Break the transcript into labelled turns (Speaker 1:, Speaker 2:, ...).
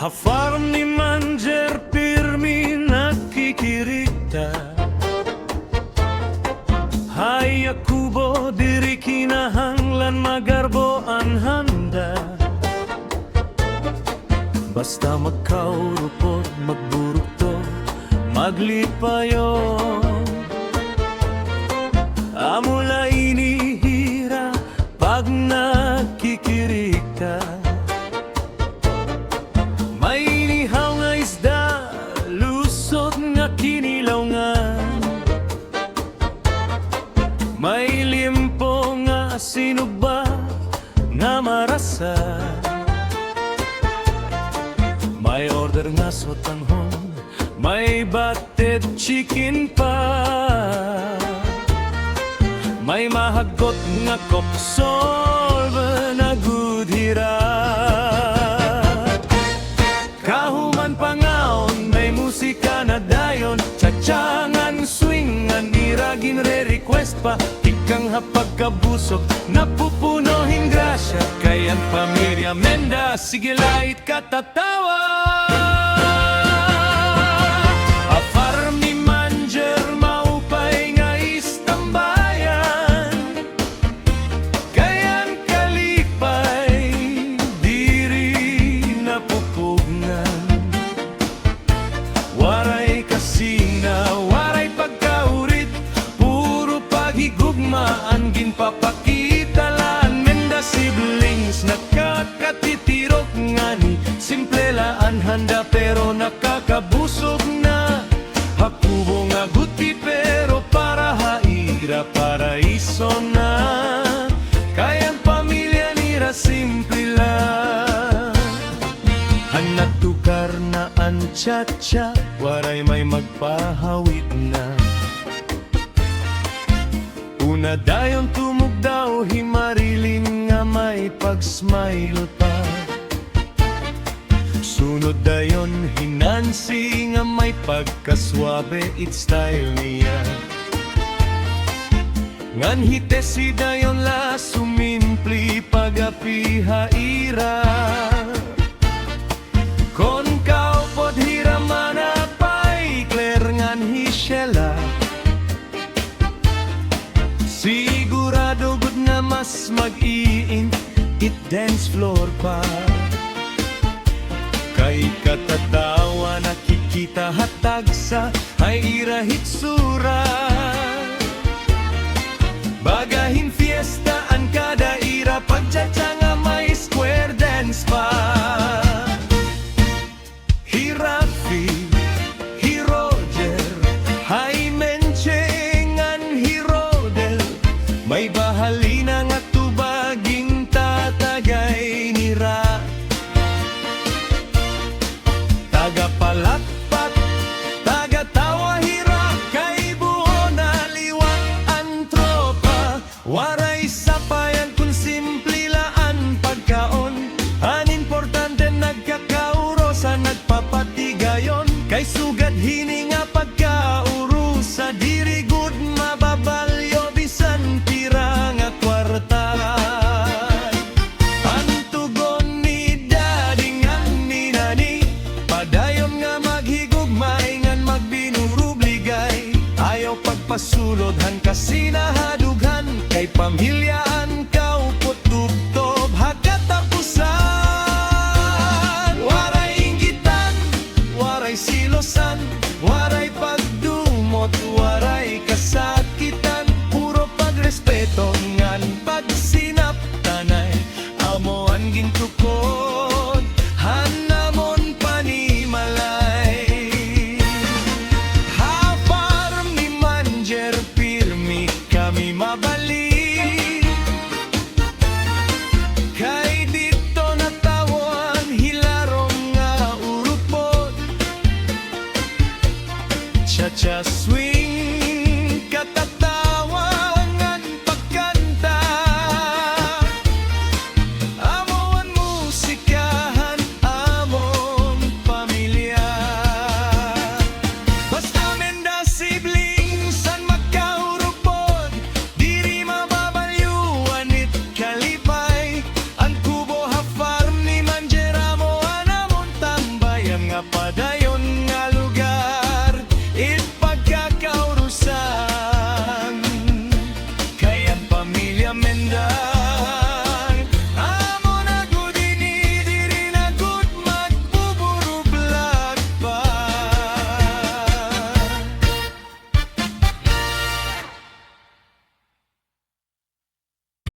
Speaker 1: Hafarm ni Manger pirmi nakikirita. Hay Yakubo diri kinahanglan magarbo ang handa. Basta magkaurupot, magburukto, maglipayo. Amula inihira pag nakikirita. May inihaw nga isda, lusot nga kinilaw nga. May limpo nga sinuba nga marasa. May order nga sotanghon, may batted chicken pa. May mahagot nga kopsol na gudhira. Kahuman pangaon, may musika na dayon. Tsatsangan, swingan, iragin re-request pa. Ikang hapagkabusog, napupunohin grasya. Kaya't pamilya Menda, sige lait katatawa. Afarm ni Manger, maupay nga istambayan. Kayan kalipay, diri napupugnan. Waray kasina, waray pagkaurit, puro paghigugmaan, ginpapakita laan. Menda siblings, nakakatitirok nga ni simple laan handa pero nakakabusog na. Hakubo nga guti pero para haira paraiso na. Kayang pamilya nira simple lang. Hanat tukar na ang tsa-tsa, waray may magpahawid na. Una dayon tumugdaw, himarilim nga may pag-smile pa. Sunod dayon hinansi nga may pagkaswabe, it's style niya. Ngan hitesi dayon la sumimpli pagapihaira. Kon kaupod hiramana pa'y clear ngan hisyela. Sigurado gud nga mas mag-iin it dance floor pa. Kay katatawa nakikita hatag sa ay irahit sura. Bagahin fiesta ang kada ira, pagtsatsa nga may square dance pa. Hi Rafi, hi Roger, hi Mencheng an hi Rodel. May bahalina nga tubaging tatagay nira. Tagapalakpat, tagatawa hira, kay buo na liwat ang tropa. Waray sapayan kung simple laan pagkaon. An importante nagkakaurosa, nagpapatigayon. Kay sugad hininga pagkaurusa, diri good mababalyo bisan tira nga kwarta. Antugon ni dading ang ninani, padayon nga maghigugmay ngan magbinurubligay. Ayaw pagpasulod han kasinahadughan, kay pamilyaan kaupot tubtob hakatapusan. Waray inggitan, waray silosan, waray pagdumot, waray kasakitan. Puro pagrespeto ngan pagsinaptanay. Amo ang gintukod, hanamon panimalay. Hafarm ni Manger pirmi kami mabalik. Kay dito natawan hilarong nga urupot. Cha-cha sweet